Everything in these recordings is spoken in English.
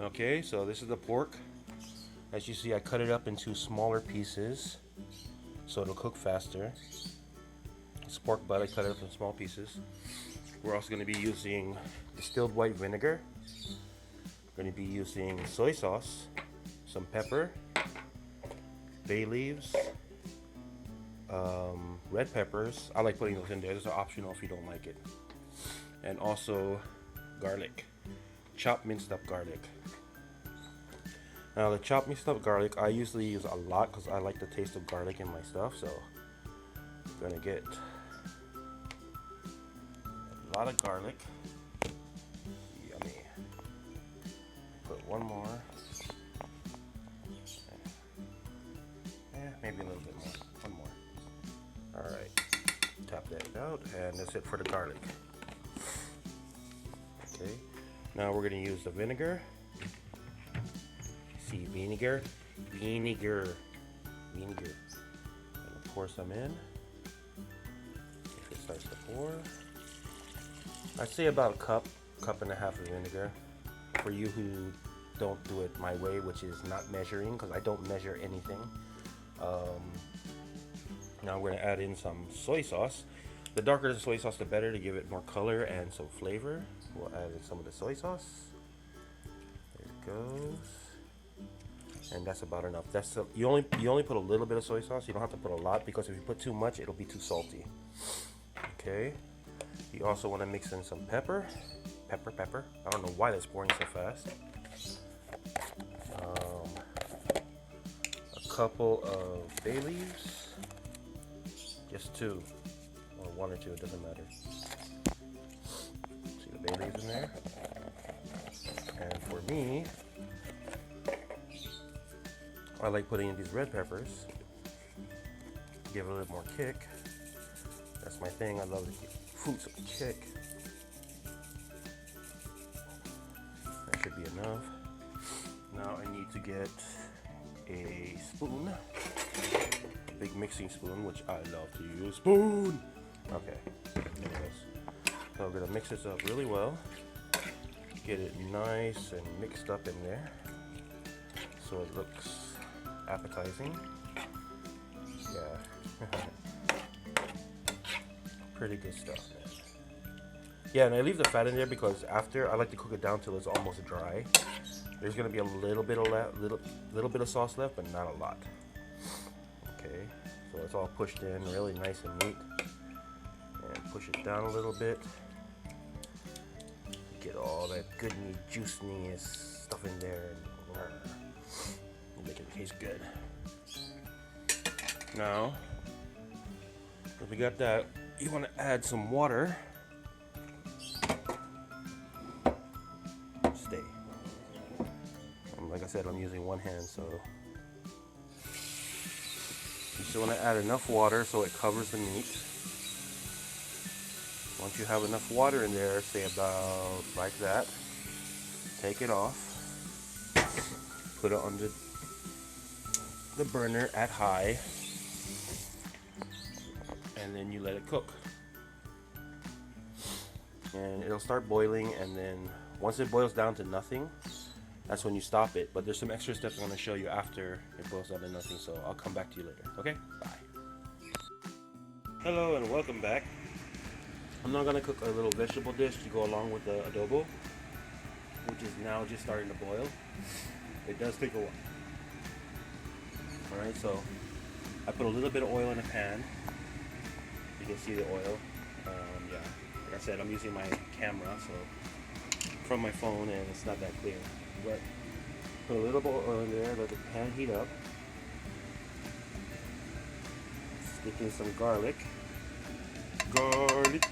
Okay, so this is the pork. As you see, I cut it up into smaller pieces so it'll cook faster. It's pork butt, I cut it up in small pieces. We're also going to be using distilled white vinegar. We're going to be using soy sauce, some pepper, bay leaves, red peppers. I like putting those in there. Those are optional if you don't like it. And also garlic, chopped minced up garlic. Now the chopped minced up garlic, I usually use a lot because I like the taste of garlic in my stuff. So I'm gonna get a lot of garlic. Yummy. Put one more. Maybe a little bit more. One more. All right. Tap that out, and that's it for the garlic. Okay. Now we're gonna use the vinegar. See, vinegar. Gonna pour some in. If it starts to pour, I'd say about a cup and a half of vinegar. For you who don't do it my way, which is not measuring, because I don't measure anything. Now we're gonna add in some soy sauce. The darker the soy sauce, the better, to give it more color and some flavor. We'll add in some of the soy sauce. There it goes. And that's about enough. You only put a little bit of soy sauce. You don't have to put a lot, because if you put too much, it'll be too salty. Okay. You also want to mix in some pepper. Pepper. I don't know why that's pouring so fast. A couple of bay leaves. Just two. Or one or two, it doesn't matter. See the bay leaves in there? And for me, I like putting in these red peppers. Give it a little more kick. That's my thing. I love to give food some kick. That should be enough. Now I need to get a spoon. A big mixing spoon, which I love to use. Spoon! Okay. Anyways. So we're gonna mix this up really well. Get it nice and mixed up in there, so it looks appetizing. Yeah. Pretty good stuff, man. Yeah, and I leave the fat in there because after I like to cook it down till it's almost dry. There's gonna be a little bit of sauce left, but not a lot. Okay, so it's all pushed in really nice and neat, and push it down a little bit. Get all that good meat juiciness stuff in there and make it taste good. Now, if we got that, you want to add some water. Stay. Like I said, I'm using one hand, so you still want to add enough water so it covers the meat. Once you have enough water in there, say about like that, take it off, put it on the burner at high, and then you let it cook. And it'll start boiling, and then once it boils down to nothing, that's when you stop it. But there's some extra steps I'm going to show you after it boils down to nothing, so I'll come back to you later. Okay? Bye. Hello and welcome back. I'm now going to cook a little vegetable dish to go along with the adobo, which is now just starting to boil. It does take a while. Alright, so I put a little bit of oil in a pan. You can see the oil. Yeah, like I said, I'm using my camera, so from my phone, and it's not that clear. But put a little bit of oil in there, let the pan heat up. Stick in some garlic. Garlic.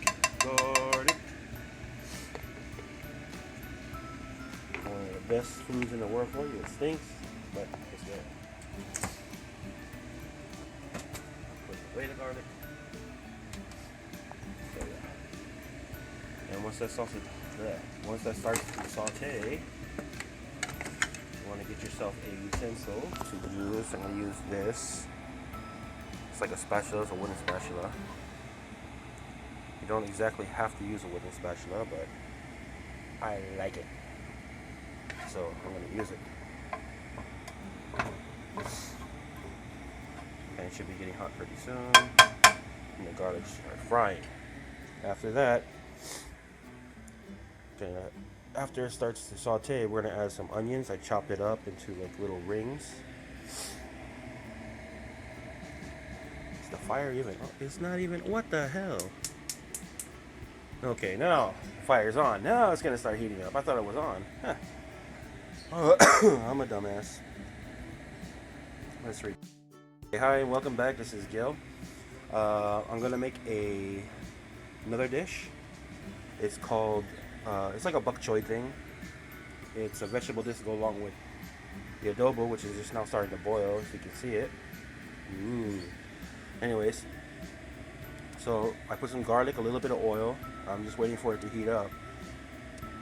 One of the best foods in the world for you. It stinks, but it's good. Put away the garlic. So, yeah. And once that starts to saute, you want to get yourself a utensil to use. I'm going to use this. It's like a spatula, it's a wooden spatula. You don't exactly have to use a wooden spatula, but I like it. So so I'm going to use it. And it should be getting hot pretty soon. And the garlic should start frying. After that, after it starts to saute, we're going to add some onions. I chopped it up into like little rings. Is the fire even? Oh, it's not even. What the hell? Okay, now fire's on. Now it's going to start heating up. I thought it was on. Huh. I'm a dumbass. Let's read. Hey, hi, welcome back. This is Gil. I'm gonna make another dish. It's called it's like a bok choy thing. It's a vegetable dish to go along with the adobo, which is just now starting to boil, so you can see it. Ooh. Anyways, so I put some garlic, a little bit of oil. I'm just waiting for it to heat up.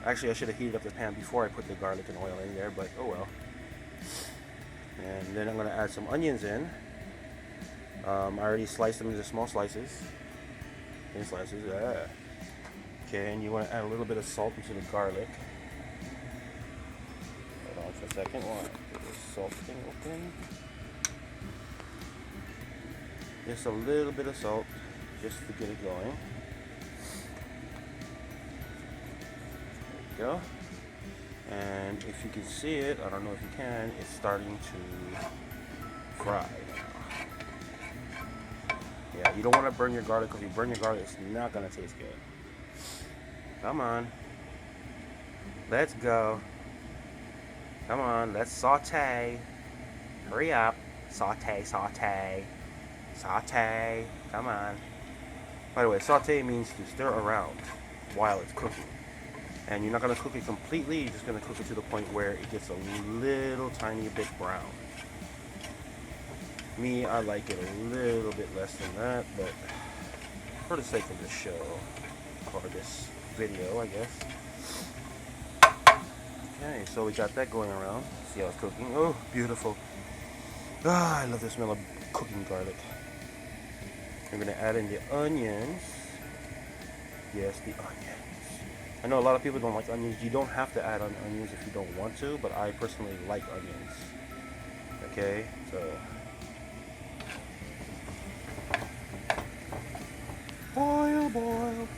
Actually, I should have heated up the pan before I put the garlic and oil in there, but oh well. And then I'm gonna add some onions in. I already sliced them into small slices. Thin slices, yeah. Okay, and you want to add a little bit of salt into the garlic. Hold on for a second while I get this salt thing open. Just a little bit of salt, just to get it going. There you go. And if you can see it, I don't know if you can, it's starting to fry now. Yeah, you don't want to burn your garlic, because if you burn your garlic, it's not going to taste good. Come on. Let's go. Come on, let's saute. Hurry up. Saute, saute. Saute. Come on. By the way, saute means to stir around while it's cooking. And you're not going to cook it completely, you're just going to cook it to the point where it gets a little tiny bit brown. Me, I like it a little bit less than that, but for the sake of this show, or this video, I guess. Okay, so we got that going around. See how it's cooking. Oh, beautiful. Ah, I love the smell of cooking garlic. We're going to add in the onions. Yes, the onions. I know a lot of people don't like onions. You don't have to add on onions if you don't want to, but I personally like onions. Okay, so boil, boil.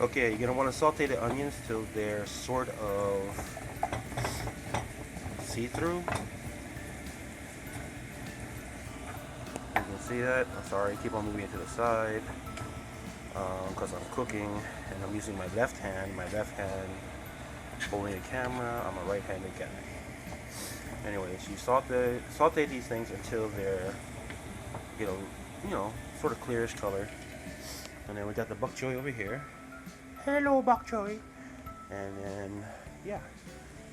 Okay, you're gonna want to saute the onions till they're sort of see-through. You can see that. I'm sorry, keep on moving it to the side. Because I'm cooking and I'm using my left hand holding the camera. I'm a right-handed guy. Anyways, you saute these things until they're, you know, sort of clearish color. And then we got the bok choy over here. Hello, bok choy. And then, yeah,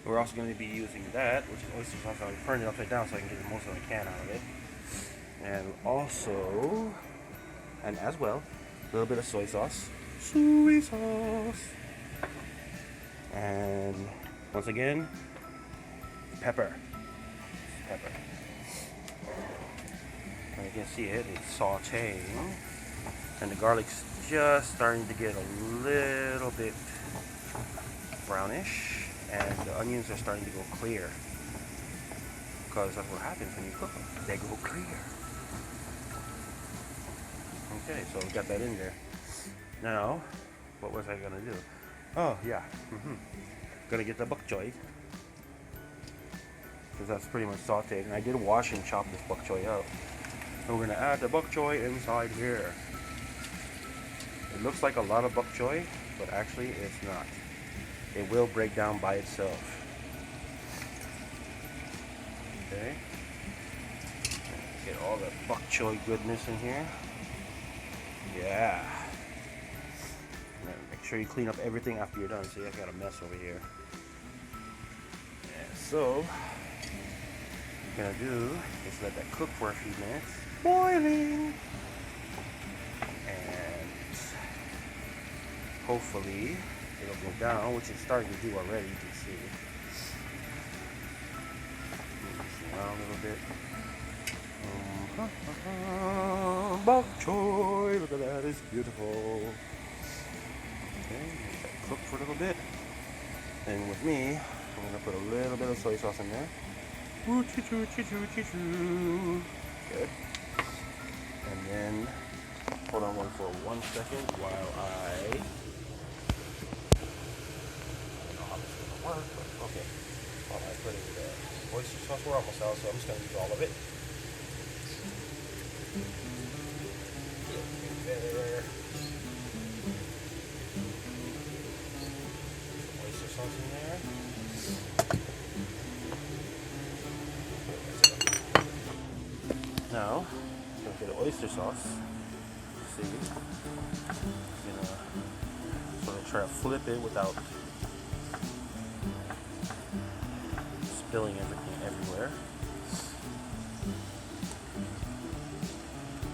we're also going to be using that, which is oyster sauce. I'm turning it upside down so I can get the most of I can out of it. And also, and as well, a little bit of soy sauce. Soy sauce. And once again, pepper. Pepper. And you can see it, it's sauteing. And the garlic's just starting to get a little bit brownish. And the onions are starting to go clear. Because that's what happens when you cook them. They go clear. Okay, so we got that in there. Now, what was I gonna do? Oh yeah, gonna get the bok choy, because that's pretty much sauteed. And I did wash and chop this bok choy up. And we're gonna add the bok choy inside here. It looks like a lot of bok choy, but actually it's not. It will break down by itself. Okay. Get all the bok choy goodness in here. Yeah. Make sure you clean up everything after you're done. See, I got a mess over here. Yeah, so, what you're gonna do is let that cook for a few minutes. Boiling! And hopefully it'll go down, which it's starting to do already, you can see. Move this around a little bit. Bok choy, look at that, it's beautiful. Okay, let that cook for a little bit. And with me, I'm gonna put a little bit of soy sauce in there. Ooh, choo-choo, choo-choo, choo-choo. Good. And then, hold on for 1 second while I don't know how this is gonna work, but okay. While I put in the oyster sauce, we're almost out, so I'm just gonna use all of it. Better. Some oyster sauce in there. Now, I'm gonna get oyster sauce. See, I'm gonna sort of try to flip it without spilling everything everywhere.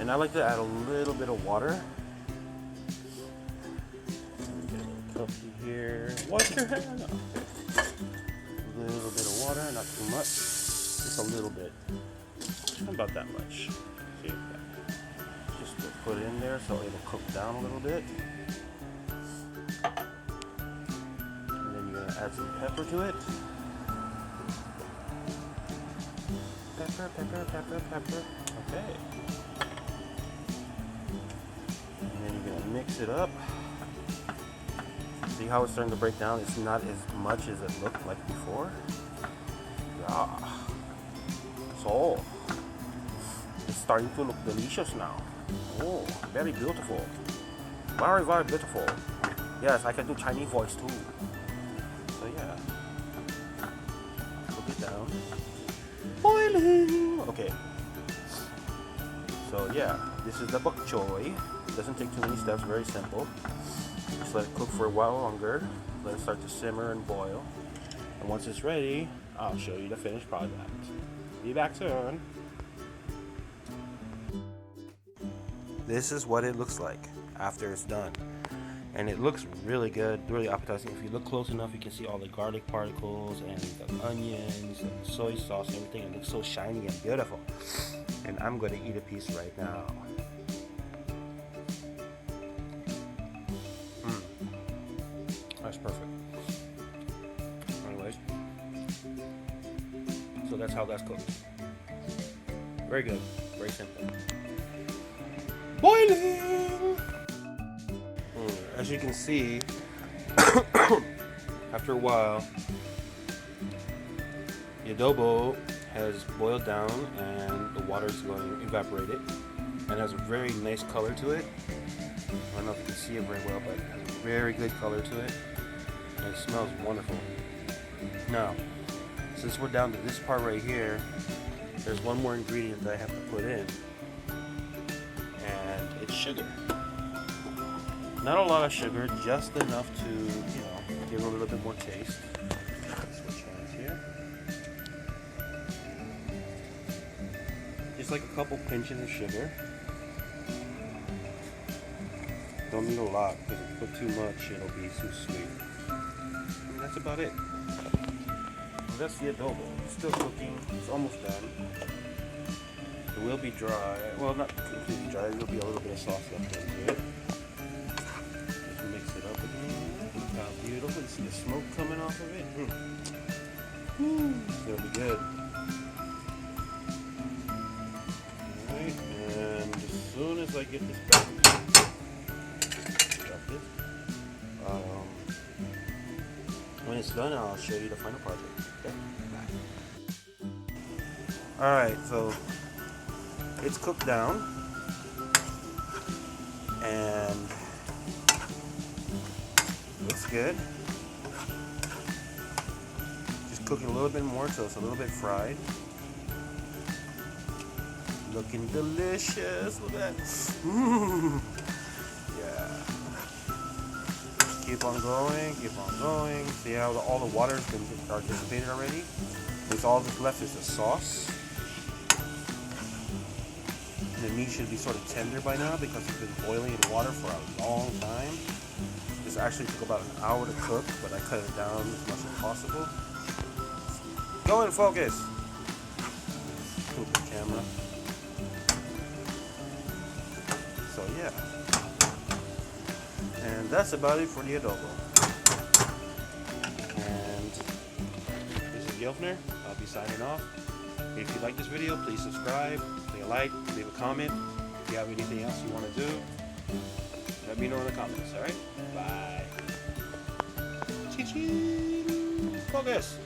And I like to add a little bit of water. Get a little cup here. Wash your hand. Okay. A little bit of water, not too much. Just a little bit. About that much. See, just to put it in there so it'll cook down a little bit. And then you're gonna add some pepper to it. Pepper, pepper, pepper, pepper. Okay. And then you're gonna mix it up. See how it's starting to break down? It's not as much as it looked like before. Yeah. So it's starting to look delicious now. Oh, very beautiful. Very, very beautiful. Yes, I can do Chinese voice too. So yeah. Cook it down. Boiling! Okay. So yeah, this is the bok choy. Doesn't take too many steps, very simple. Just let it cook for a while longer. Let it start to simmer and boil. And once it's ready, I'll show you the finished product. Be back soon. This is what it looks like after it's done. And it looks really good, really appetizing. If you look close enough, you can see all the garlic particles and the onions and the soy sauce and everything. It looks so shiny and beautiful. And I'm going to eat a piece right now. That's perfect. Anyways, so that's how that's cooked. Very good, very simple. Boiling! As you can see, after a while, the adobo has boiled down and the water is going to evaporate it, and has a very nice color to it. I don't know if you can see it very well, but it has a very good color to it, and it smells wonderful. Now, since we're down to this part right here, there's one more ingredient that I have to put in, and it's sugar. Not a lot of sugar, just enough to, give it a little bit more taste. Switch hands here. Just like a couple pinches of sugar. Don't need a lot, because if you put too much, it'll be too sweet. And that's about it. And that's the adobo. It's still cooking. It's almost done. It will be dry. Well, not completely dry. There'll be a little bit of sauce left into it. Just mix it up again. Look how beautiful. You see the smoke coming off of it? It's going to be good. Alright, and as soon as I get this back, when it's done, I'll show you the final project. Okay? Alright, so it's cooked down, and looks good. Just cooking a little bit more so it's a little bit fried. Looking delicious. Look at that. Yeah. Keep on going, keep on going. See how all the water has been dissipated already? There's all that's left is the sauce. The meat should be sort of tender by now because it's been boiling in water for a long time. This actually took about an hour to cook, but I cut it down as much as possible. Go and focus. Stupid camera. So yeah. And that's about it for the adobo. And Gelfner. I'll be signing off. If you like this video, please subscribe, leave a like, leave a comment. If you have anything else you want to do, let me know in the comments, alright? Bye. Chee-chee! Focus!